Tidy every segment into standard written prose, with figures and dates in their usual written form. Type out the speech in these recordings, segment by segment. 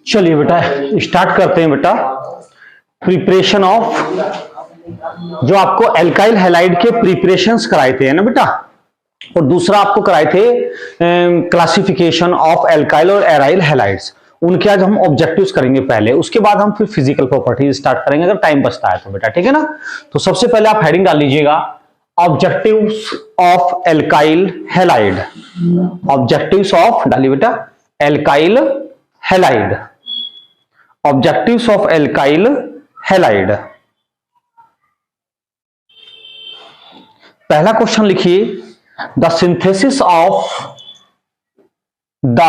चलिए बेटा स्टार्ट करते हैं बेटा। प्रिपरेशन ऑफ, जो आपको एल्काइल हैलाइड के प्रिपरेशंस कराए थे ना बेटा, और दूसरा आपको कराए थे क्लासिफिकेशन ऑफ एल्काइल और एराइल हैलाइड्स, उनके आज हम ऑब्जेक्टिव्स करेंगे पहले, उसके बाद हम फिर फिजिकल प्रॉपर्टीज स्टार्ट करेंगे अगर टाइम बचता है तो बेटा, ठीक है ना। तो सबसे पहले आप हेडिंग डाल लीजिएगा objectives of alkyl halide. Objectives of डालिए बेटा alkyl halide, objectives of alkyl halide. पहला क्वेश्चन लिखिए, the synthesis of, the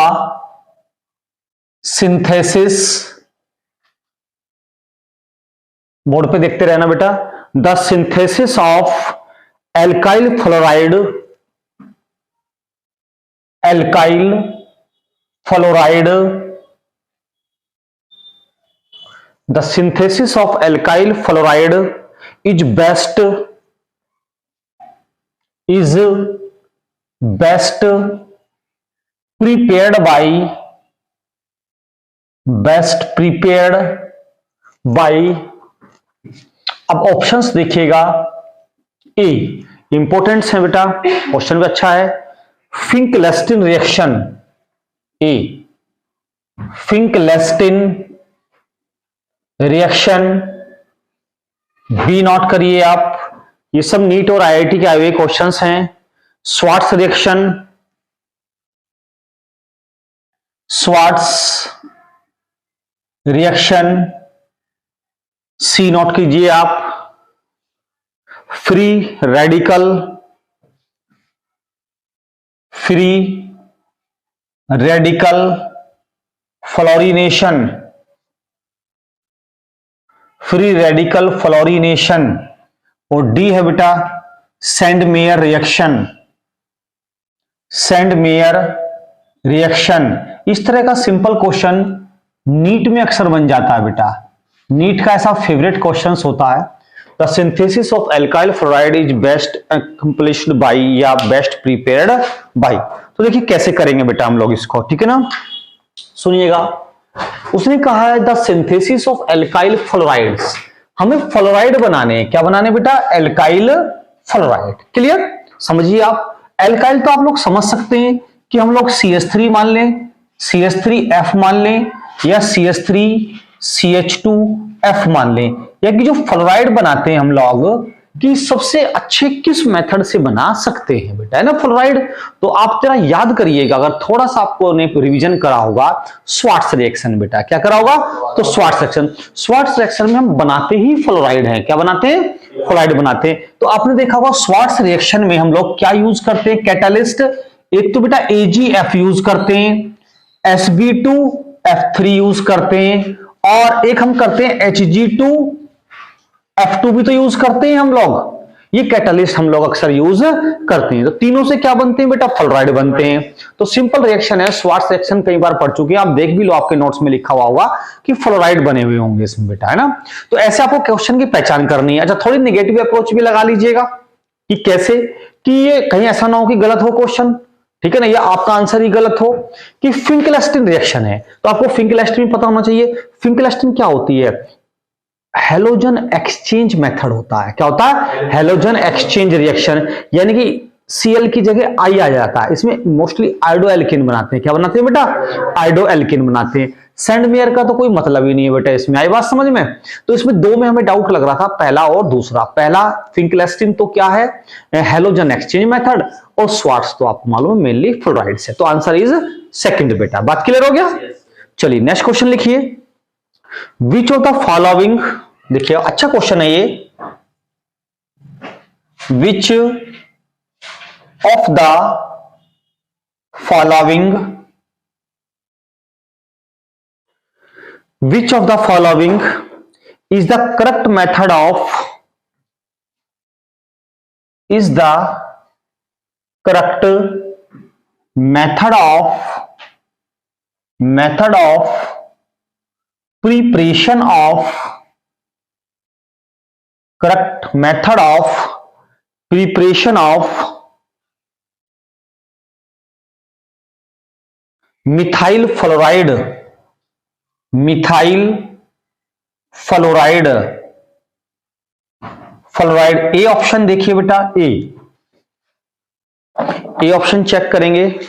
synthesis, board पे देखते रहना बेटा, the synthesis of alkyl fluoride, alkyl fluoride, the synthesis of alkyl fluoride is best prepared by अब options देखिएगा, ए इंपोर्टेंट्स है बेटा, क्वेश्चन भी अच्छा है। फिंकलेस्टिन रिएक्शन, ए फिंकलेस्टिन रिएक्शन, बी नोट करिए आप, ये सब नीट और आईआईटी के आए हुए क्वेश्चंस हैं। स्वार्ट्स रिएक्शन, स्वार्ट्स रिएक्शन, सी नोट कीजिए आप। Free radical, free radical fluorination, free radical fluorination, और डी है बेटा send mayor reaction, send mayor reaction. इस तरह का सिंपल क्वेश्चन नीट में अक्सर बन जाता है बेटा, नीट का ऐसा फेवरेट क्वेश्चन होता है। The synthesis of alkyl fluoride is best accomplished by या बेस्ट प्रिपेयर्ड बाय। तो देखिए कैसे करेंगे बेटा हम लोग इसको, ठीक है ना, सुनिएगा। उसने कहा है the synthesis of alkyl fluorides, हमें फ्लोराइड बनाने, क्या बनाने बेटा, एल्काइल फ्लोराइड। क्लियर, समझिए आप। एल्काइल तो आप लोग समझ सकते हैं कि हम लोग CH3 मान लें, CH3F मान लें, या CH3CH2F मान लें, या कि जो फ्लोराइड बनाते हैं हम लोग कि सबसे अच्छे किस मेथड से बना सकते हैं बेटा, है ना फ्लोराइड। तो आप जरा याद करिएगा, अगर थोड़ा सा आपको ने रिवीजन करा होगा, स्वार्ट्स रिएक्शन बेटा, क्या करा होगा, तो स्वार्ट्स रिएक्शन, स्वार्ट्स रिएक्शन में हम बनाते ही फ्लोराइड हैं, क्या बनाते हैं, फ्लोराइड बनाते हैं। तो आपने देखा होगा स्वार्ट्स रिएक्शन में हम लोग क्या यूज करते हैं, कैटालिस्ट, एक तो बेटा AgF यूज करते हैं, Sb2F3 यूज करते हैं, और एक हम करते हैं Hg2F2 भी तो यूज करते हैं हम लोग, ये कैटालिस्ट हम लोग अक्सर यूज करते हैं। तो तीनों से क्या बनते हैं बेटा, फ्लोराइड बनते हैं। तो सिंपल रिएक्शन है, स्वार्ट्स रिएक्शन कई बार पढ़ चुके हैं आप, देख भी लो, आपके नोट्स में लिखा हुआ होगा कि फ्लोराइड बने हुए होंगे इसमें बेटा, है ना। तो ऐसे आपको क्वेश्चन की पहचान करनी है। अच्छा, थोड़ी निगेटिव अप्रोच भी लगा लीजिएगा कि कैसे, कि ये कहीं ऐसा ना हो कि गलत हो क्वेश्चन, ठीक है ना, या आपका आंसर ही गलत हो। कि फिंकलेस्टिन रिएक्शन है तो आपको फिंकलेस्टिन पता होना चाहिए। फिंकलेस्टिन क्या होती है, हेलोजन एक्सचेंज मेथड होता है। क्या होता है, हेलोजन एक्सचेंज रिएक्शन, यानी कि Cl की जगह I आ जाता है। इसमें मोस्टली आइडो एल्किन बनाते हैं, क्या बनाते हैं बेटा, आइडो एल्किन बनाते हैं। सेंड मेयर का तो कोई मतलब ही नहीं है बेटा इसमें, आई बात समझ में। तो इसमें दो में हमें डाउट लग रहा था, पहला और दूसरा। पहला फिंकलेस्टिन तो क्या है, हेलोजन एक्सचेंज मेथड, और स्वार्ट्स तो आपको मालूम है मेनली फ्लोराइड से। तो आंसर इज सेकंड बेटा, बात क्लियर हो गया। चलिए नेक्स्ट क्वेश्चन लिखिए, विच ऑफ द फॉलोइंग, देखिए अच्छा क्वेश्चन है ये, विच of the following, which of the following is the correct method of, is the correct method of preparation of, correct method of preparation of methyl fluoride methyl fluoride, fluoride A option देखिए बेटा, A option check करेंगे।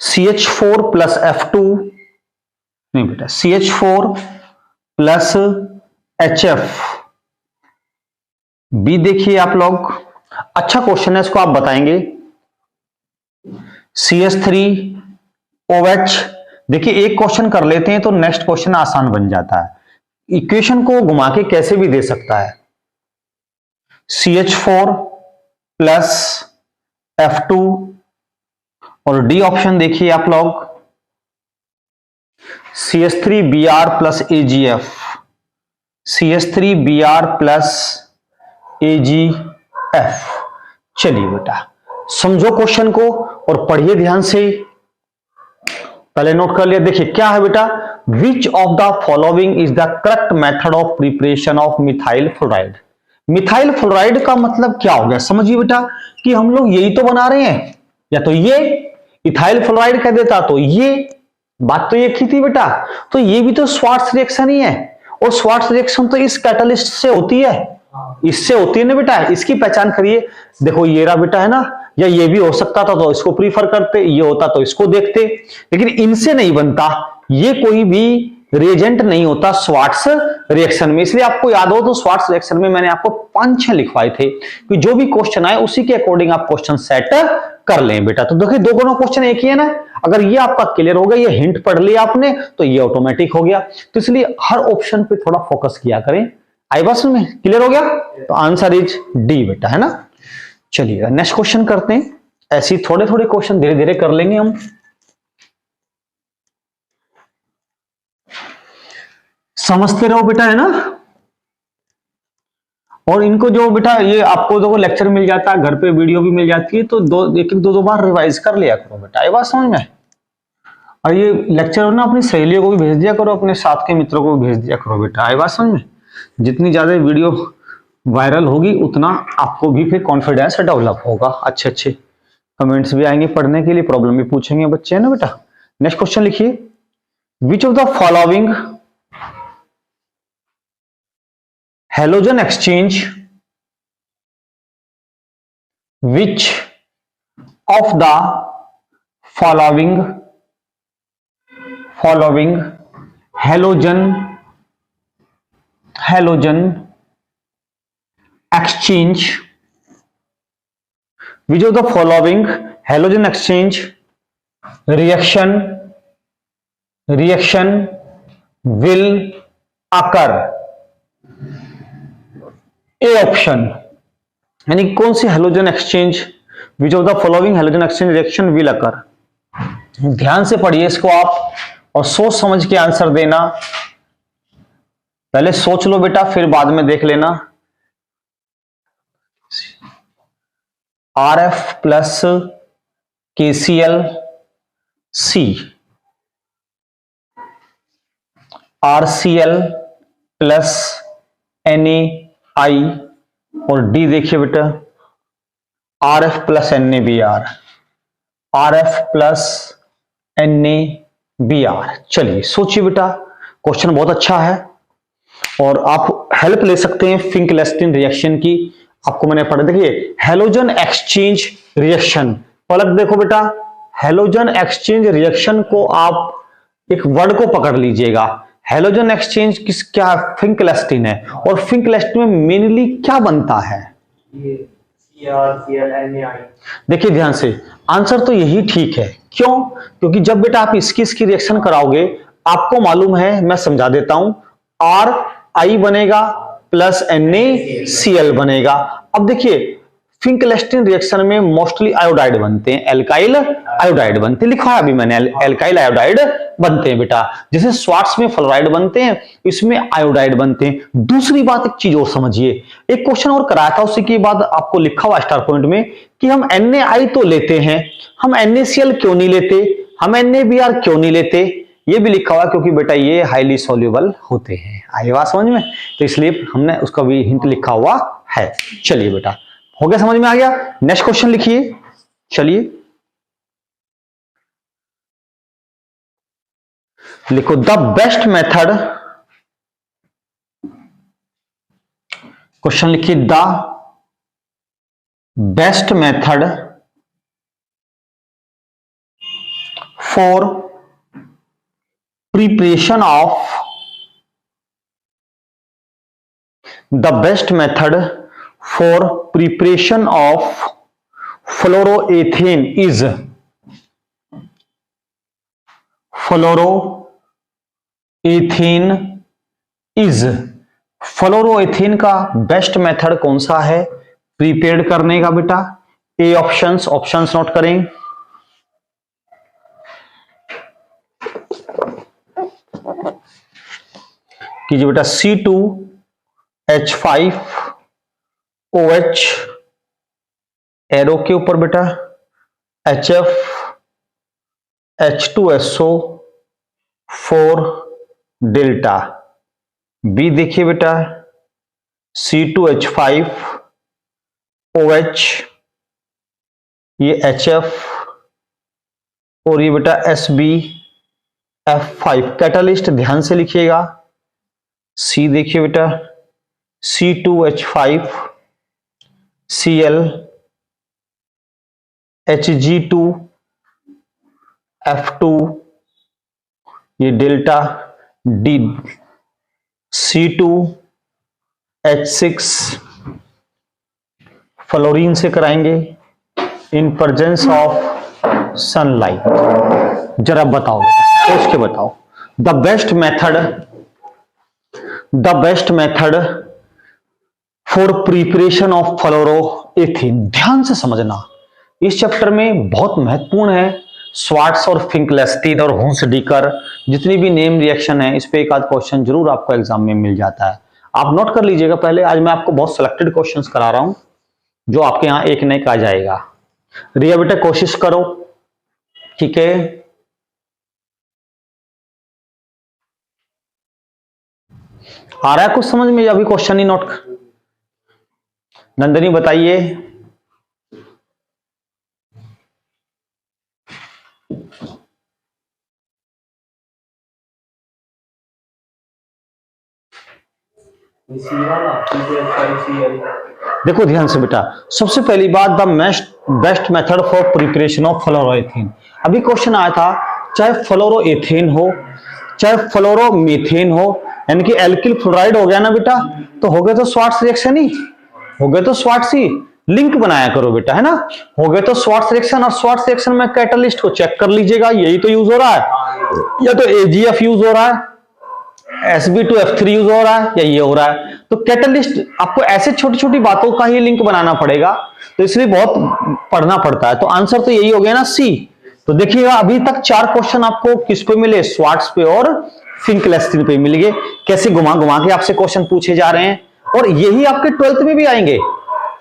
CH4 plus F2, नहीं बेटा, CH4 plus HF, B देखिए आप लोग, अच्छा question है, इसको आप बताएंगे। CH3OH, देखिए एक क्वेश्चन कर लेते हैं तो नेक्स्ट क्वेश्चन आसान बन जाता है, इक्वेशन को घुमा के कैसे भी दे सकता है। CH4 प्लस F2, और डी ऑप्शन देखिए आप लोग, CH3Br plus AgF, CH3Br plus AgF। चलिए बेटा समझो क्वेश्चन को और पढ़िए ध्यान से, पहले नोट कर लिया। देखिए क्या है बेटा, विच of the following is the correct method of preparation of methyl fluoride. Methyl fluoride का मतलब क्या हो गया, समझिए बेटा कि हम लोग यही तो बना रहे हैं, या तो ये इथाइल फ्लोराइड कह देता तो ये बात तो एक ही थी बेटा, तो ये भी तो स्वार्ट्ज रिएक्शन ही है, और स्वार्ट्ज रिएक्शन तो इस कैटलिस्ट से होती है, इससे होती है ना बेटा, इसकी पहचान करिए। देखो ये रहा बेटा, है ना, या ये भी हो सकता था तो इसको प्रीफर करते, ये होता तो इसको देखते, लेकिन इनसे नहीं बनता, ये कोई भी रिएजेंट नहीं होता स्वार्ट्ज रिएक्शन में। इसलिए आपको याद हो तो स्वार्ट्ज रिएक्शन में मैंने आपको 5-6 लिखवाए थे कि जो भी क्वेश्चन आए उसी के अकॉर्डिंग आप क्वेश्चन सेट कर लें बेटा। तो देखिए दोनों क्वेश्चन एक ही है ना, अगर ये आपका क्लियर हो गया, ये हिंट पढ़ लिया आपने तो ये ऑटोमेटिक हो गया। तो इसलिए हर ऑप्शन पे थोड़ा फोकस किया करें। आई बात में क्लियर हो गया, तो आंसर इज डी बेटा, है ना। चलिए नेक्स्ट क्वेश्चन करते हैं, ऐसे थोड़े थोड़े क्वेश्चन धीरे धीरे कर लेंगे हम। समझते रहो बेटा, है ना। और इनको जो बेटा ये आपको देखो लेक्चर मिल जाता है, घर पे वीडियो भी मिल जाती है, तो दो बार रिवाइज कर लिया करो बेटा, ये बात समझ में। और ये लेक्चर ना अपनी सहेलियों को भी भेज दिया करो, अपने साथ के मित्रों को भी भेज दिया करो बेटा, ये बात समझ में। जितनी ज्यादा वीडियो वायरल होगी उतना आपको भी फिर कॉन्फिडेंस डेवलप होगा, अच्छे अच्छे कमेंट्स भी आएंगे पढ़ने के लिए, प्रॉब्लम भी पूछेंगे बच्चे, है ना बेटा। नेक्स्ट क्वेश्चन लिखिए, विच of the following halogen exchange, which of the following halogen exchange, which of the following halogen exchange reaction will occur। A option, यानी कौन सी halogen exchange, which of the following halogen exchange reaction will occur. ध्यान से पढ़िए इसको आप और सोच समझ के आंसर देना, पहले सोच लो बेटा फिर बाद में देख लेना। RF plus KCl C, RCl plus NaI, और डी देखिए बेटा RF plus NaBr, RF plus NaBr। चलिए सोचिए बेटा, क्वेश्चन बहुत अच्छा है और आप हेल्प ले सकते हैं फिंकलेस्टीन रिएक्शन की। आपको मैंने पढ़ा, देखिए हेलोजन एक्सचेंज रिएक्शन, पलक देखो बेटा, हेलोजन एक्सचेंज रिएक्शन को आप एक वर्ड को पकड़ लीजिएगा, हेलोजन एक्सचेंज क्या है, फिंकलेस्टीन है, और फिंकलेस्टीन में मेनली क्या बनता है, देखिए ध्यान से, आंसर तो यही ठीक है। क्यों? क्योंकि जब बेटा आप इसकी रिएक्शन कराओगे, आपको मालूम है, मैं समझा देता हूं, RI बनेगा प्लस NaCl बनेगा। अब देखिए फिंकलेस्टीन रिएक्शन में मोस्टली आयोडाइड बनते हैं, एल्काइल आयोडाइड बनते हैं, लिखा है अभी मैंने, एल्काइल आयोडाइड बनते हैं बेटा। जैसे स्वार्ट्ज में फ्लोराइड बनते हैं, इसमें आयोडाइड बनते हैं। दूसरी बात, एक चीज और समझिए, एक क्वेश्चन और कराया था, उसी के बाद आपको लिखा हुआ स्टार पॉइंट में कि हम NaI तो लेते हैं, हम NaCl क्यों नहीं लेते, हम NaBr क्यों नहीं लेते, ये भी लिखा हुआ क्योंकि बेटा ये हाईली सोल्यूबल होते हैं। आई बात समझ में, तो इसलिए हमने उसका भी हिंट लिखा हुआ है। चलिए बेटा हो गया, समझ में आ गया। नेक्स्ट क्वेश्चन लिखिए, चलिए लिखो द बेस्ट मेथड, क्वेश्चन लिखिए the best method for preparation of, the best method for preparation of fluoroethane is, fluoroethane is, fluoroethane का बेस्ट मेथड कौन सा है प्रिपेयर करने का बेटा? ए ऑप्शंस, ऑप्शंस नोट करें। कीजिए बेटा C2H5OH, एरो के ऊपर बेटा HF H2SO4 डेल्टा। बी देखिए बेटा C2H5OH, ये HF और ये बेटा SbF5। कैटालिस्ट ध्यान से लिखिएगा। सी देखिए बेटा C2H5Cl Hg2F2, ये डेल्टा। डी C2H6 फ्लोरीन से कराएंगे इन प्रेजेंस ऑफ सनलाइट। जरा बताओ, सोच के बताओ। The best method for preparation of fluoroethane. ध्यान से समझना, इस चैप्टर में बहुत महत्वपूर्ण है। स्वार्ट्स और फिंकलेस्टीन और हुंसडीकर जितनी भी नेम रिएक्शन है, इस पे एक आध क्वेश्चन जरूर आपको एग्जाम में मिल जाता है। आप नोट कर लीजिएगा। पहले आज मैं आपको बहुत सिलेक्टेड क्वेश्चंस करा रहा हूं जो आपके यहां एक न एक आ जाएगा। रिया बेटा कोशिश करो, ठीक है? आ रहा है कुछ समझ में? अभी क्वेश्चन ही नोट। नंदनी बताइए। देखो ध्यान से बेटा, सबसे पहली बात the best method for preparation of fluoroethane. अभी क्वेश्चन आया था, चाहे फ्लोरोएथेन हो चाहे फ्लोरोमीथेन हो, यानी कि एल्किल फ्लोराइड हो गया ना बेटा, तो हो गए तो स्वार्ट्स रिएक्शन ही हो गए, तो स्वार्ट्स ही लिंक बनाया करो बेटा, है ना? हो गए तो स्वार्ट्स रिएक्शन। और स्वार्ट्स रिएक्शन में कैटलिस्ट को चेक कर लीजिएगा, यही तो यूज हो रहा है, या तो AgF यूज हो रहा है, Sb2F3 यूज हो रहा है, या ये हो रहा है। तो कैटलिस्ट आपको ऐसे छोटी छोटी बातों का ही लिंक बनाना पड़ेगा, तो इसलिए बहुत पढ़ना पड़ता है। तो आंसर तो यही हो गया ना, सी। तो देखिएगा अभी तक 4 क्वेश्चन आपको किस पे मिले? स्वार्ट्स पे और फिंकलेस्टीन पे मिल गए। कैसे घुमा घुमा के आपसे क्वेश्चन पूछे जा रहे हैं, और यही आपके 12th में भी आएंगे।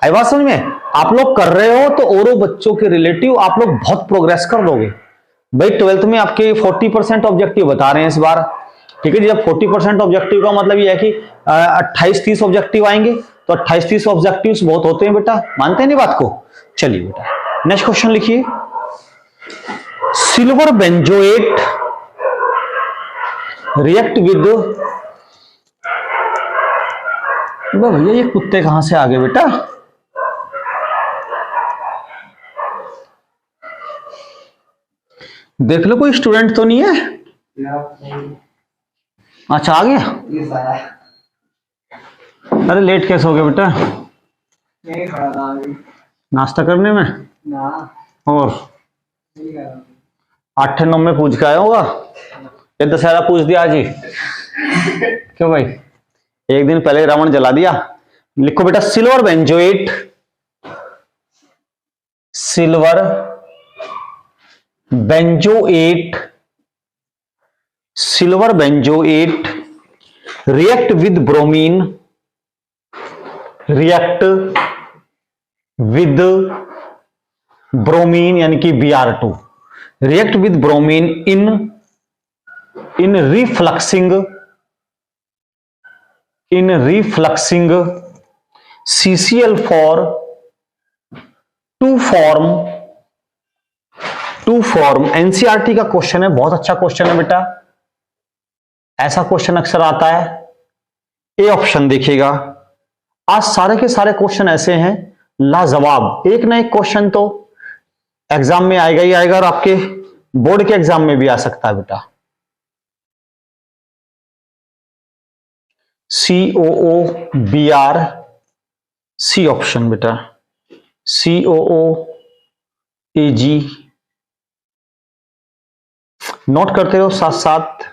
आई बात समझ में? आप लोग कर रहे हो तो औरों बच्चों के रिलेटिव आप लोग बहुत प्रोग्रेस कर दोगे भाई। 12th में आपके 40% ऑब्जेक्टिव बता रहे हैं इस बार, ठीक है? जब 40% ऑब्जेक्टिव का मतलब ये है कि 28-30 ऑब्जेक्टिव आएंगे, तो 28-30 ऑब्जेक्टिव्स बहुत होते हैं बेटा, मानते हैं नहीं बात को? चलिए बेटा नेक्स्ट क्वेश्चन लिखिए। सिल्वर बेंजोएट रिएक्ट विद, भैया ये कुत्ते कहां से आ गए बेटा? देख लो कोई स्टूडेंट तो नहीं है? अच्छा आ गया। अरे लेट कैसे हो गया बेटा? नहीं खड़ा था नाश्ता करने में ना। और 8-9 में पूछ के आया होगा, ये दशहरा पूछ दिया आज ही। क्यों भाई, एक दिन पहले रावण जला दिया। लिखो बेटा silver benzoate, silver benzoate, silver benzoate react with bromine, react with bromine यानी कि Br2, react with bromine in refluxing CCl4 to form. NCERT का क्वेश्चन है, बहुत अच्छा क्वेश्चन है बेटा। ऐसा क्वेश्चन अक्सर आता है। ए ऑप्शन देखिएगा, आज सारे के सारे क्वेश्चन ऐसे हैं लाजवाब, एक ना एक क्वेश्चन तो एग्जाम में आएगा ही आएगा, और आपके बोर्ड के एग्जाम में भी आ सकता है बेटा। COOBR, सी ऑप्शन बेटा, COOAG, नोट करते हो साथ साथ,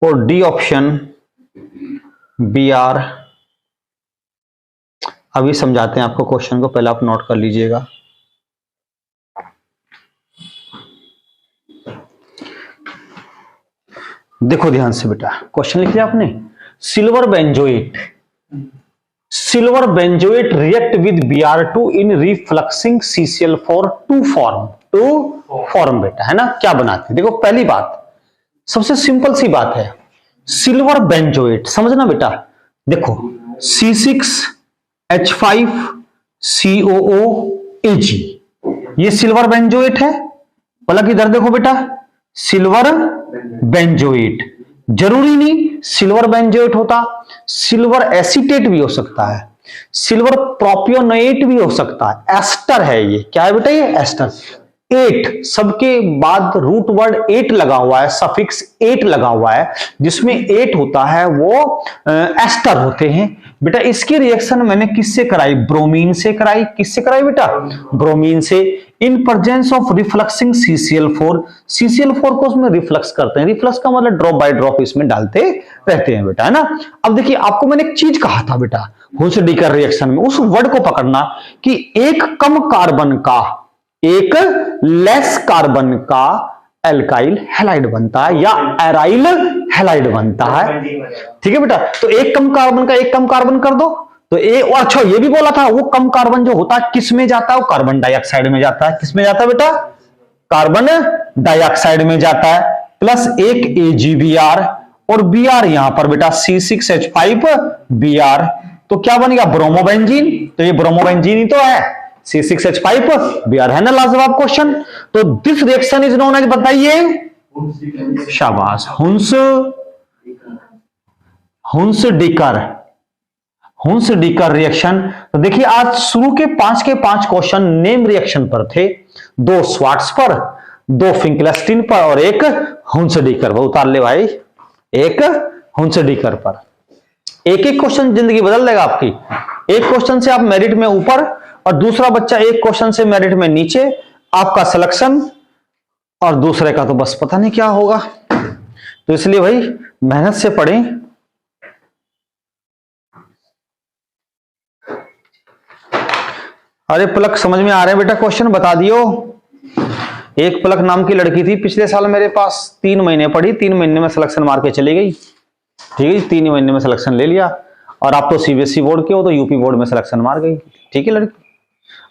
और डी ऑप्शन BR। अभी समझाते हैं आपको क्वेश्चन को, पहले आप नोट कर लीजिएगा। देखो ध्यान से बेटा, क्वेश्चन लिख लिया आपने। Silver benzoate react with Br2 in refluxing CCl4 to form बेटा, है ना। क्या बनाते हैं, देखो पहली बात सबसे सिंपल सी बात है, सिल्वर बेंजोएट समझना बेटा। देखो C6H5COOAG, ये सिल्वर बेंजोएट है। पलक इधर देखो बेटा, सिल्वर बेंजोएट, जरूरी नहीं सिल्वर बेंजोएट होता, सिल्वर एसीटेट भी हो सकता है, सिल्वर प्रोपियोनेट भी हो सकता है, एस्टर है ये। क्या है बेटा, ये एस्टर। 8 सबके बाद रूट वर्ड 8 लगा हुआ है, सफिक्स 8 लगा हुआ है, जिसमें 8 होता है वो एस्टर होते हैं बेटा। इसकी रिएक्शन मैंने किससे कराई, ब्रोमीन से कराई। किससे कराई बेटा, ब्रोमीन से, इन प्रेजेंस ऑफ रिफ्लक्सिंग CCl4। CCl4 को उसमें रिफ्लक्स करते हैं, रिफ्लक्स का मतलब ड्रॉप बाय ड्रॉप इसमें डालते रहते हैं बेटा, है ना। अब देखिए आपको मैंने एक चीज कहा था बेटा, हुल्स-डीकर रिएक्शन में उस वर्ड को पकड़ना कि एक कम कार्बन का, एक लेस कार्बन का एल्काइल हैलाइड बनता है या एराइल हैलाइड बनता है। ठीक है बेटा, तो एक कम कार्बन का एक कम कार्बन कर दो तो और अच्छा ये भी बोला था, वो कम कार्बन जो होता है किस में जाता है, वो कार्बन डाइऑक्साइड में जाता है। किस में जाता है बेटा, कार्बन डाइऑक्साइड में जाता है। प्लस एक AgBr, और Br यहां पर बेटा C6H5Br, तो क्या बनेगा, ब्रोमोबेंजीन। तो ये ब्रोमोबेंजीन ही तो है, C6H5Br, है ना। लाजवाब क्वेश्चन। तो this reaction is known as, बताइए, शाबाश, हुल्स-डीकर रिएक्शन। तो देखिए आज शुरू के 5 क्वेश्चन नेम रिएक्शन पर थे, 2 स्वार्ट्स पर, 2 फिंकलेस्टीन पर, और एक हुल्स-डीकर पर। उतार ले भाई, एक हुल्स-डीकर पर। एक एक क्वेश्चन जिंदगी बदल देगा आपकी। एक क्वेश्चन से आप मेरिट में ऊपर, और दूसरा बच्चा एक क्वेश्चन से मेरिट में नीचे, आपका सिलेक्शन, और दूसरे का तो बस पता नहीं क्या होगा। तो इसलिए भाई मेहनत से पढ़ें। अरे पलक समझ में आ रहे हैं बेटा, क्वेश्चन बता दियो। एक पलक नाम की लड़की थी पिछले साल मेरे पास, 3 महीने पढ़ी, 3 महीने में सिलेक्शन मार के चली गई। ठीक है, 3 महीने में सिलेक्शन ले लिया। और आप तो CBSE बोर्ड के हो, तो यूपी बोर्ड में सिलेक्शन मार गई। ठीक है लड़की,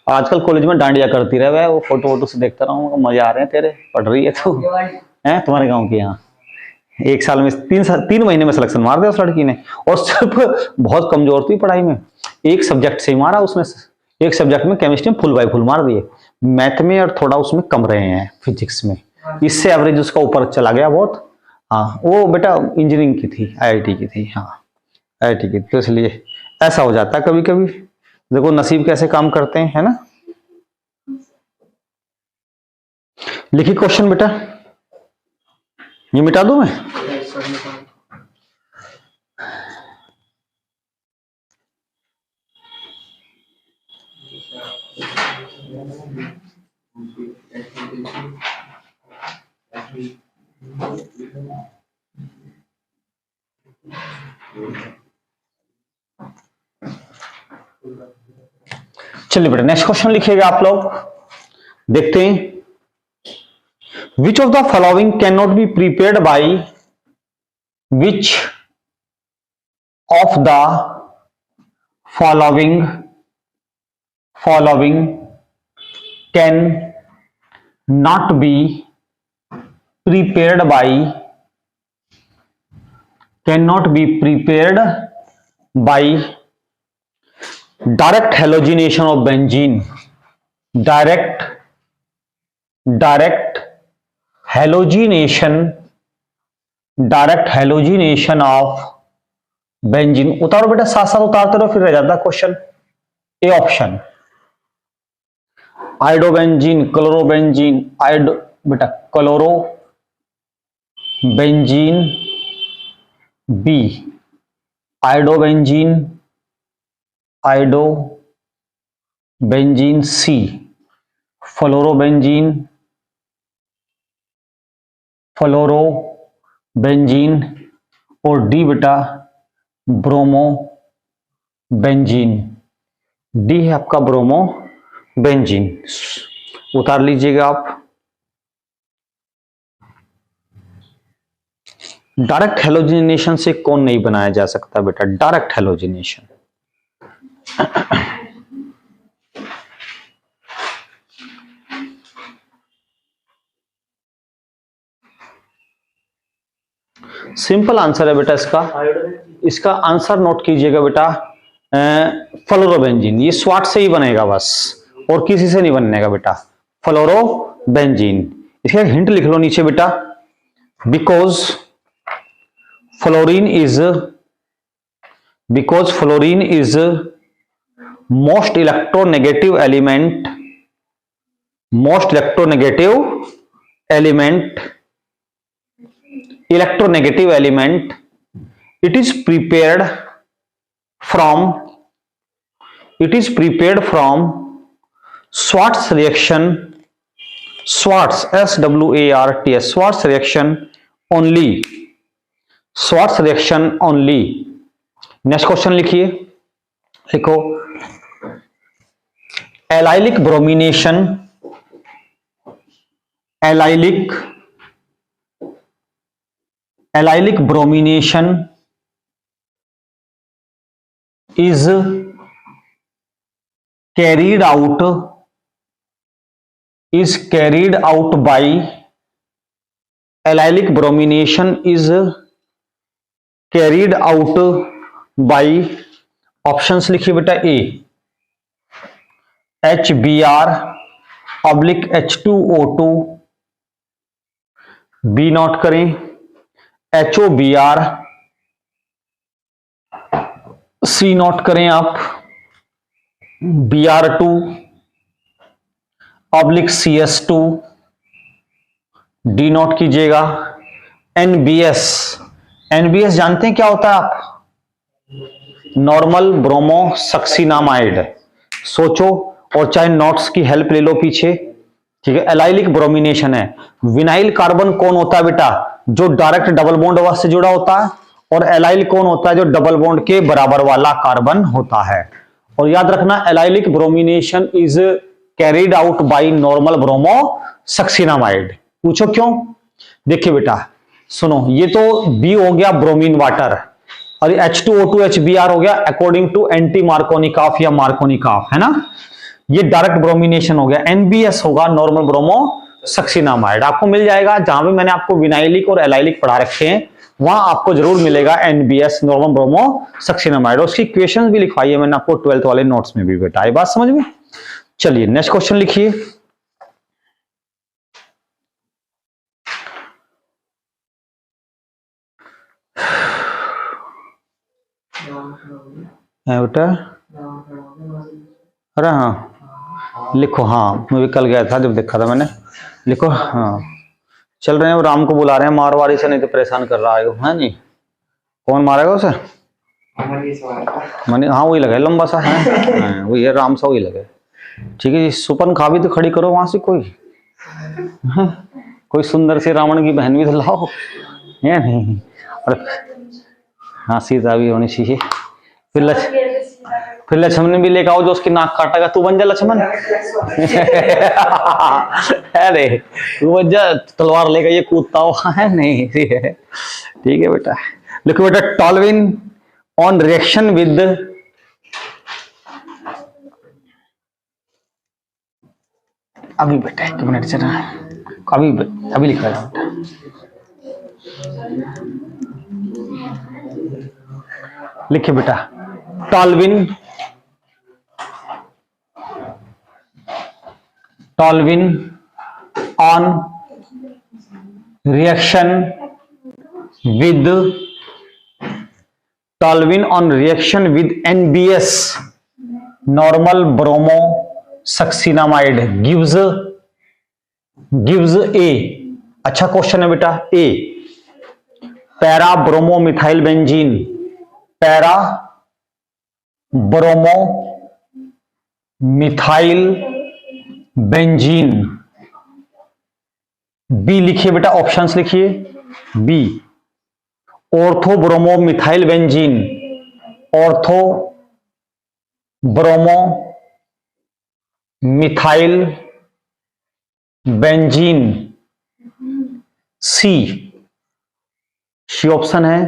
आजकल कॉलेज में डांडिया करती रहे, वो फोटो से देखता रहा हूँ, मजे आ रहे हैं तेरे, पढ़ रही है तू, है तुम्हारे गाँव की। यहाँ 1 साल में 3 महीने में सिलेक्शन मार दिया उस लड़की ने, और सिर्फ बहुत कमजोर थी पढ़ाई में, एक सब्जेक्ट से ही मारा उसमें, एक सब्जेक्ट में केमिस्ट्री में फुल बाय फुल मार दिए, मैथ में और थोड़ा उसमें कम रहे हैं फिजिक्स में, इससे एवरेज उसका ऊपर चला गया बहुत। हाँ वो बेटा इंजीनियरिंग की थी, IIT की थी। हाँ IIT की, तो इसलिए ऐसा हो जाता है कभी कभी। देखो नसीब कैसे काम करते हैं, है ना। लिखिए क्वेश्चन बेटा, ये मिटा दूं मैं। चलिए बेटा नेक्स्ट क्वेश्चन लिखिएगा आप लोग, देखते हैं। Which of the following can not be prepared by, which of the following can not be prepared by direct halogenation of benzene, direct halogenation direct halogenation of benzene. उतारो बेटा, साथ साथ उतारते रहो, फिर रह जाता question. A option iodobenzene, chlorobenzene, iodo बेटा chloro benzene, B iodobenzene, iodobenzene, C fluorobenzene, fluorobenzene, और डी बेटा ब्रोमोबेंजीन। डी है आपका ब्रोमोबेंजीन। उतार लीजिएगा आप। डायरेक्ट हेलोजिनेशन से कौन नहीं बनाया जा सकता बेटा? Direct halogenation. सिंपल आंसर है बेटा इसका। इसका आंसर नोट कीजिएगा बेटा, फ्लोरोबेंजीन। ये स्वाट से ही बनेगा बस, और किसी से नहीं बनेगा बेटा, फ्लोरोबेंजीन। इसका हिंट लिख लो नीचे बेटा, because fluorine is most electronegative element, electronegative element. It is prepared from Schwarz reaction, Schwarz, SWARTS, Schwarz reaction only. Next question लिखिए, लिखो allylic bromination, allylic bromination is carried out by allylic bromination is carried out by options लिखिए बेटा, ए HBr/H2O2, B note करें HOBr, सी note करें आप Br2/CS2, D naught कीजिएगा NBS। NBS जानते हैं क्या होता है आप? नॉर्मल ब्रोमोसक्सीनामाइड। सोचो और चाहे नोट्स की हेल्प ले लो पीछे, ठीक है। एलाइलिक ब्रोमिनेशन है। विनाइल कार्बन कौन होता है बेटा? जो डायरेक्ट डबल बॉन्ड से जुड़ा होता है। और एलाइल कौन होता है? जो डबल बॉन्ड के बराबर वाला कार्बन होता है। और याद रखना, allylic bromination is carried out by normal bromosuccinamide. पूछो क्यों? देखिए बेटा सुनो, ये तो बी हो गया ब्रोमीन वाटर, और H2O2 HBr हो गया अकॉर्डिंग टू एंटी मार्कोनिकॉफ या मार्कोनिकॉफ, है ना। ये डायरेक्ट ब्रोमिनेशन हो गया। NBS होगा नॉर्मल ब्रोमोसक्सीनामाइड। आपको मिल जाएगा जहां भी मैंने आपको विनाइलिक और एलाइलिक पढ़ा रखे हैं, वहां आपको जरूर मिलेगा NBS नॉर्मल ब्रोमोसक्सीनामाइड। और उसकी इक्वेशंस भी लिखवाई है मैंने आपको 12th वाले नोट्स में भी बेटा। ये बात समझ में? चलिए नेक्स्ट क्वेश्चन लिखिए। बेटा अरे हाँ लिखो, हाँ मैं भी कल गया था जब देखा था मैंने। लिखो हाँ, चल रहे हैं राम को बुला रहे हैं, मारवाड़ी से नहीं तो परेशान कर रहा है। हाँ जी, कौन मारेगा उसे? मनी, हाँ वही लगा है, लंबा सा है, वही है, राम सा वही लगे। ठीक है जी, सुपन खा भी तो खड़ी करो वहां से कोई, कोई सुंदर सी रावण की बहन भी तो लाओ, है नहीं? और हाँ सीता भी होनी चाहिए। फिर लक्ष्मण भी लेकर आओ जो उसकी नाक काटेगा, तू बन जा लक्ष्मण। अरे तू बन जा, तलवार लेकर ये कूदता हो, है नहीं? ठीक है बेटा। लिखो बेटा, टॉल्विन ऑन रिएक्शन विद अभी बेटा 1 मिनट से ना, अभी लिख रहा हूं बेटा। लिखिए बेटा, toluene on reaction with toluene on reaction with NBS normal bromosuccinamide gives A। अच्छा क्वेश्चन है बेटा। A para bromo methyl benzene, para bromo methyl benzene. B लिखिए बेटा, ऑप्शंस लिखिए। B ortho bromo methyl benzene, ortho bromo methyl benzene. C option है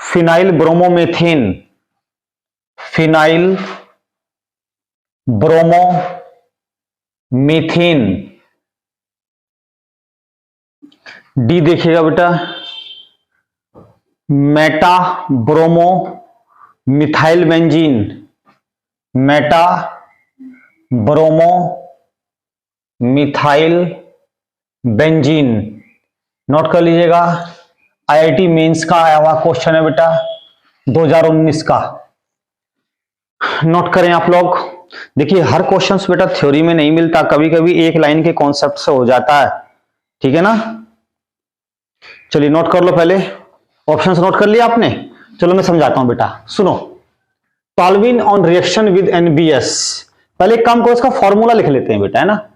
phenyl bromomethane, phenyl bromomethane. D देखिएगा बेटा, meta bromo methyl benzene, meta bromo methyl benzene. Note कर लीजिएगा, IIT mains का आया हुआ क्वेश्चन है बेटा 2019 का। नोट करें आप लोग। देखिए हर क्वेश्चन बेटा थ्योरी में नहीं मिलता, कभी कभी एक लाइन के कॉन्सेप्ट से हो जाता है, ठीक है ना। चलिए नोट कर लो, पहले ऑप्शंस नोट कर लिया आपने। चलो मैं समझाता हूं बेटा, सुनो। टॉल्विन ऑन रिएक्शन विद एनबीएस, पहले एक काम करो, इसका फॉर्मूला लिख लेते हैं बेटा, है ना।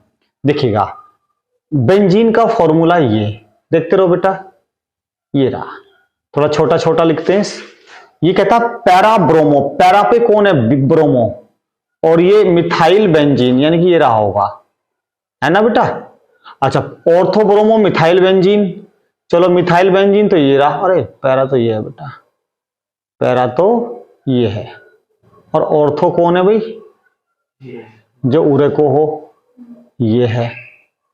देखिएगा बेंजीन का फॉर्मूला ये देखते रहो बेटा, ये रहा, थोड़ा छोटा छोटा लिखते हैं। ये कहता पैरा ब्रोमो, पैरा पे कौन है, ब्रोमो, और ये मिथाइल बेंजीन, यानी कि ये रहा होगा, है ना बेटा। अच्छा ऑर्थो ब्रोमो मिथाइल बेंजीन, चलो मिथाइल बेंजीन तो ये रहा, अरे पैरा तो ये है बेटा, पैरा तो ये है, और ऑर्थो कौन है भाई, जो उरेको हो, ये है,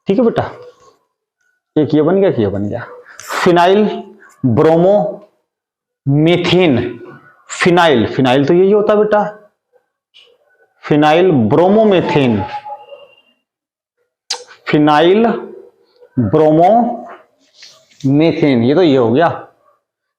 ठीक है बेटा। एक ये बन गया कि ये बन गया। Phenyl bromo methane, phenyl, phenyl तो यही होता है बेटा, phenyl bromo methane, phenyl bromo methane, ये तो ये हो गया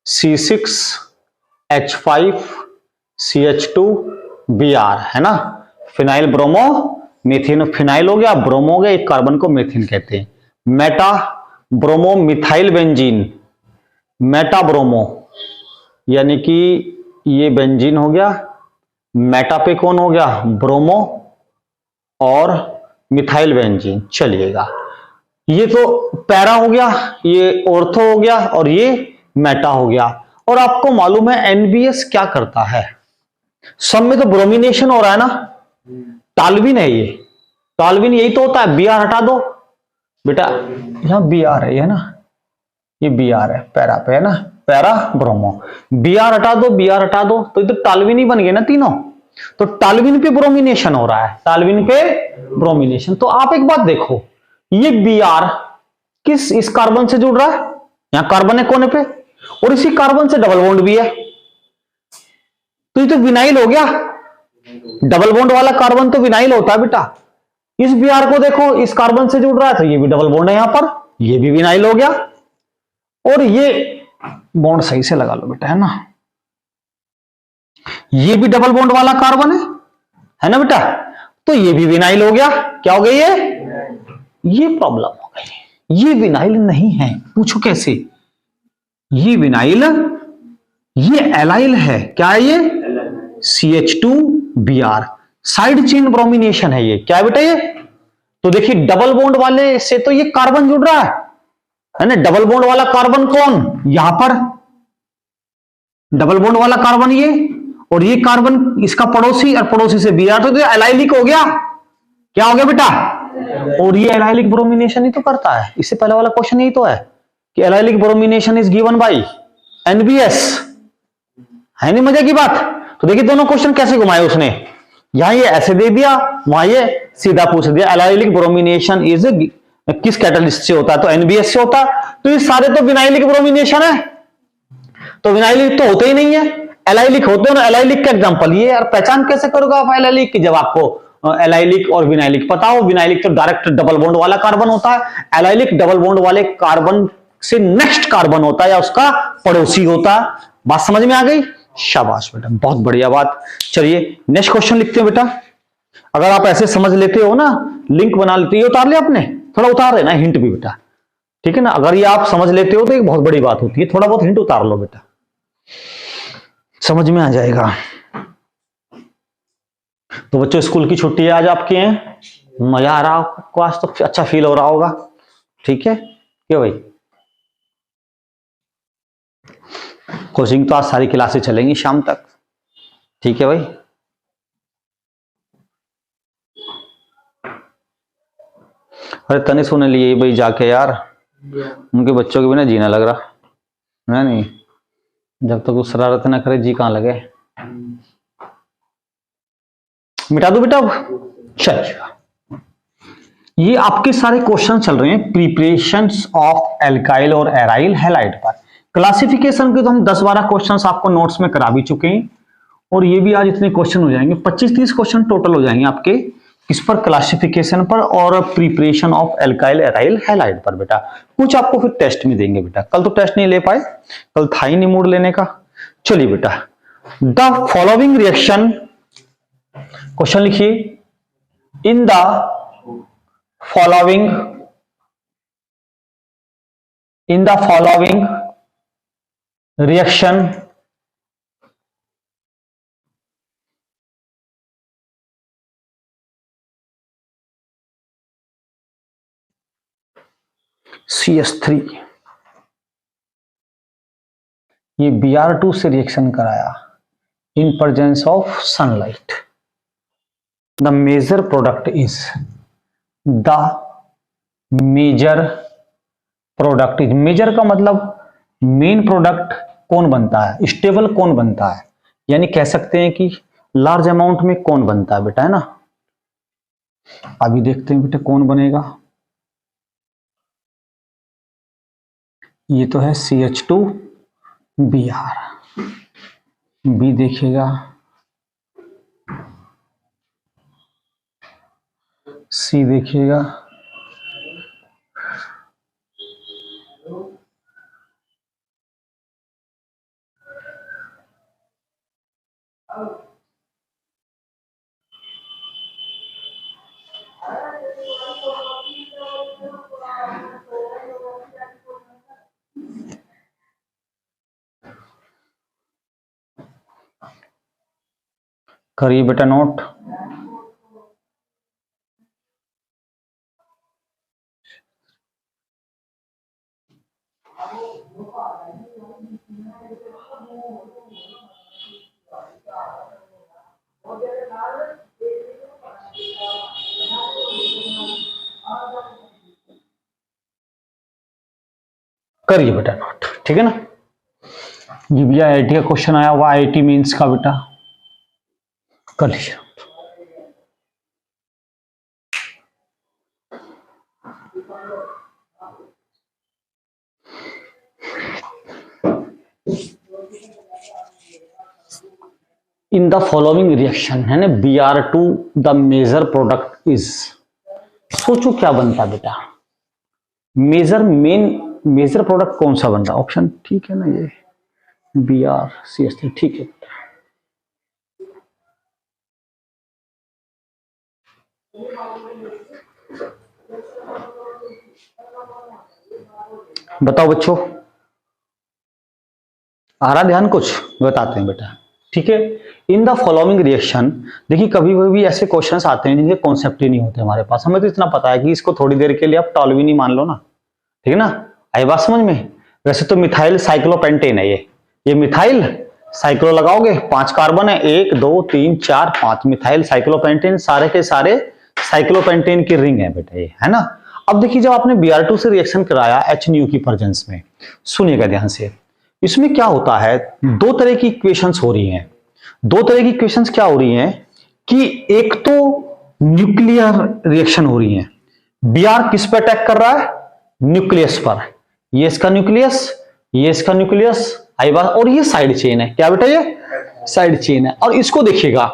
C6H5CH2Br, है ना। फिनाइल ब्रोमो मेथेन, फिनाइल हो गया, ब्रोमो हो गया, एक कार्बन को मेथेन कहते हैं। Meta bromo methyl benzene, meta bromo यानी कि ये बेंजीन हो गया, मेटा पे कौन हो गया, ब्रोमो और मिथाइल बेंजीन। चलिएगा ये तो पैरा हो गया, ये ऑर्थो हो गया, और ये मेटा हो गया। और आपको मालूम है एनबीएस क्या करता है, सब में तो ब्रोमिनेशन हो रहा है ना, टॉल्विन है ये, टॉल्विन यही तो होता है। बीआर हटा दो बेटा, यहां बीआर है ना, ये बीआर है पैरा पे, है ना, पैरा ब्रोमो। बीआर हटा दो, बीआर हटा दो, तो ये तो टॉल्विन ही बन गए ना तीनों। तो टॉल्विन पे ब्रोमिनेशन हो रहा है, टॉल्विन पे ब्रोमिनेशन। तो आप एक बात देखो, ये बीआर किस इस कार्बन से जुड़ रहा है, यहां कार्बन है कोने पे, और इसी कार्बन से डबल बॉन्ड भी है, तो ये तो विनाइल हो गया। डबल बॉन्ड वाला कार्बन तो विनाइल होता है बेटा। इस बीआर को देखो, इस कार्बन से जुड़ रहा है, तो ये भी डबल बॉन्ड है यहां पर, ये भी विनाइल हो गया। और ये बॉन्ड सही से लगा लो बेटा, है ना, ये भी डबल बॉन्ड वाला कार्बन है ना बेटा, तो ये भी विनाइल हो गया। क्या हो गई ये प्रॉब्लम हो गई, ये विनाइल नहीं है। पूछो कैसे, ये विनाइल, ये एलाइल है। क्या है ये, CH2Br, साइड चेन ब्रोमिनेशन है ये। क्या है बेटा ये, तो देखिए डबल बॉन्ड वाले से तो ये कार्बन जुड़ रहा है ना। डबल बॉन्ड वाला कार्बन कौन, यहां पर डबल बॉन्ड वाला कार्बन ये, और ये कार्बन इसका पड़ोसी, और पड़ोसी से Br, तो एलाइलिक हो गया। क्या हो गया बेटा, और ये एलाइलिक ब्रोमिनेशन ही तो करता है। इससे पहले वाला क्वेश्चन यही तो है कि allylic bromination is given by NBS, है नहीं मजे की बात। तो देखिए दोनों क्वेश्चन कैसे घुमाए उसने, यहां ये ऐसे दे दिया, वहां ये सीधा पूछ दिया एलाइलिक ब्रोमिनेशन इज किस कैटलिस्ट से होता है, तो NBS से होता है। तो ये सारे तो विनाइलिक ब्रोमिनेशन है, तो विनाइलिक तो होते ही नहीं है, एलाइलिक होते हैं ना। एलाइलिक का एग्जांपल ये, और पहचान कैसे करोगे आप एलाइलिक की, जब आपको एलाइलिक और विनाइलिक पता हो। विनाइलिक तो डायरेक्ट डबल बॉन्ड वाला कार्बन होता है, एलाइलिक डबल बॉन्ड वाले कार्बन से नेक्स्ट कार्बन होता है या उसका पड़ोसी होता है। बात समझ में आ गई? शाबाश बेटा, बहुत बढ़िया बात। चलिए नेक्स्ट क्वेश्चन लिखते हैं बेटा। अगर आप ऐसे समझ लेते हो ना, लिंक बना लेते हो, उतार लिया आपने, थोड़ा उतार लेना हिंट भी बेटा, ठीक है ना। अगर ये आप समझ लेते हो तो एक बहुत बड़ी बात होती है, थोड़ा बहुत हिंट उतार लो बेटा, समझ में आ जाएगा। तो बच्चों स्कूल की छुट्टी आज आपकी है, मजा आ रहा आपको, आज तो अच्छा फील हो रहा होगा, ठीक है क्यों भाई? कोचिंग तो आज सारी क्लासेस चलेंगी शाम तक, ठीक है भाई। अरे तनिष होने लिए भाई जाके यार, उनके बच्चों के बिना जीना लग रहा है नहीं, जब तक वो शरारत ना करे जी कहां लगे। मिटा दो बेटा अब। चलिए ये आपके सारे क्वेश्चन चल रहे हैं प्रिपरेशंस ऑफ एल्काइल और एराइल हैलाइड पर। क्लासिफिकेशन के तो हम 10-12 क्वेश्चंस आपको नोट्स में करा भी चुके हैं, और ये भी आज इतने क्वेश्चन हो जाएंगे, 25-30 क्वेश्चन टोटल हो जाएंगे आपके किस पर? क्लासिफिकेशन पर और preparation of alkyl aryl halide पर बेटा। कुछ आपको फिर टेस्ट में देंगे बेटा, कल तो टेस्ट नहीं ले पाए, कल था ही नहीं मूड लेने का। चलिए बेटा, द फॉलोइंग रिएक्शन, क्वेश्चन लिखिए, in the following reaction CH3 ये Br2 से रिएक्शन कराया in presence of sunlight, the major product is, the major product is, major का मतलब मेन प्रोडक्ट कौन बनता है, स्टेबल कौन बनता है, यानी कह सकते हैं कि लार्ज अमाउंट में कौन बनता है बेटा, है ना। अभी देखते हैं बेटा कौन बनेगा। ये तो है CH2Br, बी देखिएगा सी देखिएगा, करिए बेटा नोट। करिए बेटा नोट, ठीक है ना। ये भी IIT का क्वेश्चन आया हुआ, IIT मेंस का बेटा, कर लीजिए। इन द फॉलोइंग रिएक्शन है ना, Br2 the major product is, सोचो क्या बनता बेटा, मेजर प्रोडक्ट कौन सा बनता? ऑप्शन ठीक है ना, ये BrCH3 ठीक है। बताओ बच्चों, आ रहा ध्यान? कुछ बताते हैं बेटा, ठीक है। इन द फॉलोइंग रिएक्शन, देखिए कभी कभी ऐसे क्वेश्चंस आते हैं जिनके कॉन्सेप्ट ही नहीं होते हमारे पास, हमें तो इतना पता है कि इसको थोड़ी देर के लिए आप टॉलवी नहीं मान लो ना, ठीक है ना। आई बात समझ में? वैसे तो मिथाइल साइक्लोपेंटेन है ये मिथाइल साइक्लो लगाओगे 5 कार्बन है, 1 2 3 4 5 मिथाइल साइक्लोपेंटेन, सारे के सारे साइक्लोपेंटेन की रिंग है बेटा ये, है ना। अब देखिए जब आपने Br2 से रिएक्शन कराया HNu की प्रेजेंस में, सुनिएगा ध्यान से, इसमें क्या होता है, दो तरह की इक्वेशंस हो रही हैं। दो तरह की इक्वेशंस क्या हो रही हैं कि एक तो न्यूक्लियर रिएक्शन हो रही है, Br किस पर अटैक कर रहा है? न्यूक्लियस पर, ये इसका न्यूक्लियस, ये इसका न्यूक्लियस, आई बात, और ये साइड चेन है, क्या बेटा ये साइड चेन है। और इसको देखिएगा,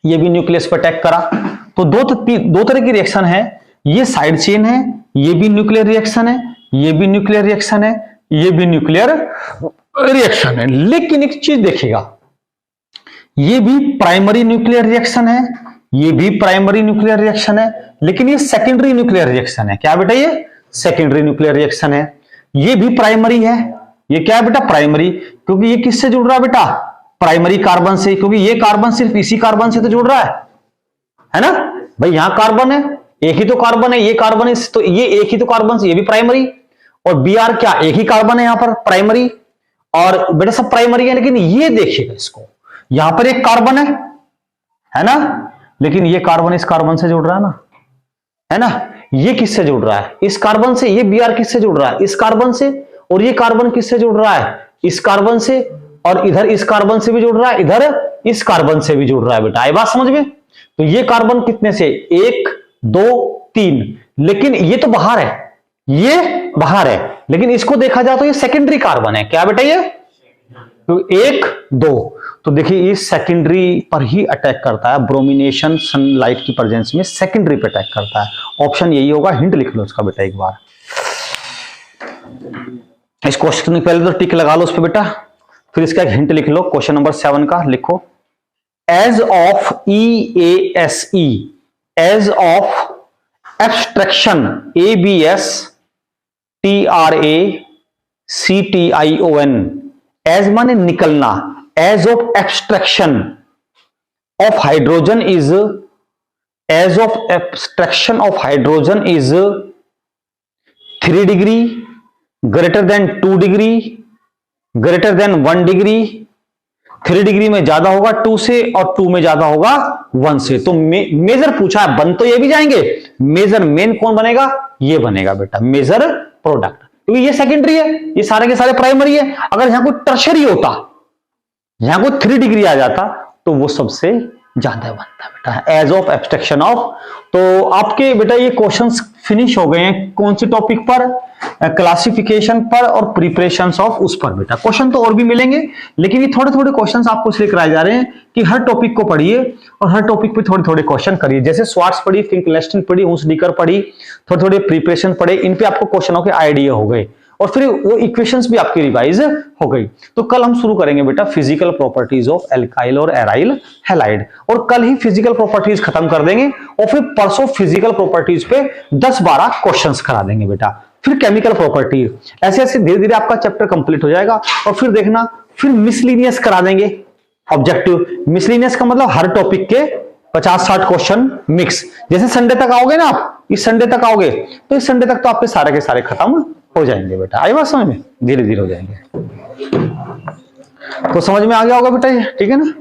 ये भी न्यूक्लियस पर अटैक करा, तो दो तरह की रिएक्शन है, ये साइड चेन है, ये भी न्यूक्लियर रिएक्शन है, ये भी न्यूक्लियर रिएक्शन है, ये भी न्यूक्लियर रिएक्शन है। लेकिन एक चीज देखिएगा, ये भी प्राइमरी न्यूक्लियर रिएक्शन है, ये भी प्राइमरी न्यूक्लियर रिएक्शन है, लेकिन ये सेकेंडरी न्यूक्लियर रिएक्शन है। क्या बेटा, ये सेकेंडरी न्यूक्लियर रिएक्शन है। ये भी प्राइमरी है, ये क्या है बेटा, प्राइमरी, क्योंकि ये किससे जुड़ रहा है बेटा, प्राइमरी कार्बन से, क्योंकि ये कार्बन सिर्फ इसी कार्बन से तो जुड़ रहा है ना भाई। यहां कार्बन है, एक ही तो कार्बन है, ये कार्बन है, तो ये एक ही तो कार्बन से, ये भी प्राइमरी। और Br क्या, एक ही कार्बन है यहां पर, प्राइमरी। और बेटा सब प्राइमरी है, लेकिन ये देखिएगा इसको, यहां पर एक कार्बन है ना, लेकिन ये कार्बन इस कार्बन से जुड़ रहा है ना। ये किससे जुड़ रहा है, इस कार्बन से। ये Br किससे जुड़ रहा है, इस कार्बन से। और ये कार्बन किससे जुड़ रहा है, इस कार्बन से। और इधर इस कार्बन से भी जुड़ रहा है, इधर इस कार्बन से भी जुड़ रहा है बेटा। आई बात समझ में। तो ये कार्बन कितने से, 1 2 3, लेकिन ये तो बाहर है, ये बाहर है, लेकिन इसको देखा जाए तो ये सेकेंडरी कार्बन है। क्या बेटा, ये तो 1 2, तो देखिए ये सेकेंडरी पर ही अटैक करता है। ब्रोमिनेशन सनलाइट की प्रेजेंस में सेकेंडरी पे अटैक करता है। ऑप्शन यही होगा, हिंट लिख लो इसका बेटा एक बार। इस क्वेश्चन में पहले तो टिक लगा लो उस पे बेटा, फिर इसका एक हिंट लिख लो। क्वेश्चन नंबर 7 का लिखो, ease of EASE, ease of abstraction ABS TRACTION, ease माने निकलना, ease of abstraction of hydrogen is, ease of abstraction of hydrogen is 3 degree, greater than 2 degree, greater than 1 degree. 3 degree में ज्यादा होगा 2 से, और 2 में ज्यादा होगा 1 से। तो मेजर पूछा है, बन तो ये भी जाएंगे। मेजर मेन कौन बनेगा, ये बनेगा बेटा मेजर प्रोडक्ट, क्योंकि ये सेकेंडरी है, ये सारे के सारे प्राइमरी है। अगर यहां कोई टर्शरी होता, यहां कोई 3 डिग्री आ जाता, तो वो सबसे ज्यादा बनता बेटा, एज ऑफ एब्स्ट्रैक्शन ऑफ। तो आपके बेटा ये क्वेश्चंस फिनिश हो गए हैं। कौन से टॉपिक पर, क्लासिफिकेशन पर और प्रिपरेशंस ऑफ उस पर बेटा। क्वेश्चन तो और भी मिलेंगे, लेकिन ये थोड़े थोड़े क्वेश्चंस आपको इसलिए कराए जा रहे हैं कि हर टॉपिक को पढ़िए और हर टॉपिक पे थोड़े थोड़े क्वेश्चन करिए। जैसे स्वार्ट्स पढ़ी, फिंकलेस्टन पढ़ी, हुसडीकर पढ़ी, थोड़े थोड़े प्रिपरेशन पढ़े, इन पे आपको क्वेश्चनों के आइडिया हो गए और फिर वो इक्वेशंस भी आपकी रिवाइज हो गई। तो कल हम शुरू करेंगे बेटा फिजिकल प्रॉपर्टीज ऑफ एल्काइल और एराइल हैलाइड, और कल ही फिजिकल प्रॉपर्टीज खत्म कर देंगे और फिर परसों फिजिकल प्रॉपर्टीज पे 10-12 क्वेश्चंस करा देंगे बेटा। फिर केमिकल प्रॉपर्टीज, ऐसे ऐसे धीरे धीरे आपका चैप्टर कंप्लीट हो जाएगा। और फिर देखना, फिर मिसलिनियस करा देंगे ऑब्जेक्टिव। मिसलिनियस का मतलब हर टॉपिक के 50-60 क्वेश्चन मिक्स। जैसे संडे तक आओगे ना आप, इस संडे तक आओगे तो इस संडे तक तो आपके सारे के सारे खत्म हो जाएंगे बेटा। आई बात समझ में, धीरे धीरे हो जाएंगे। तो समझ में आ गया होगा बेटा ये, ठीक है ना।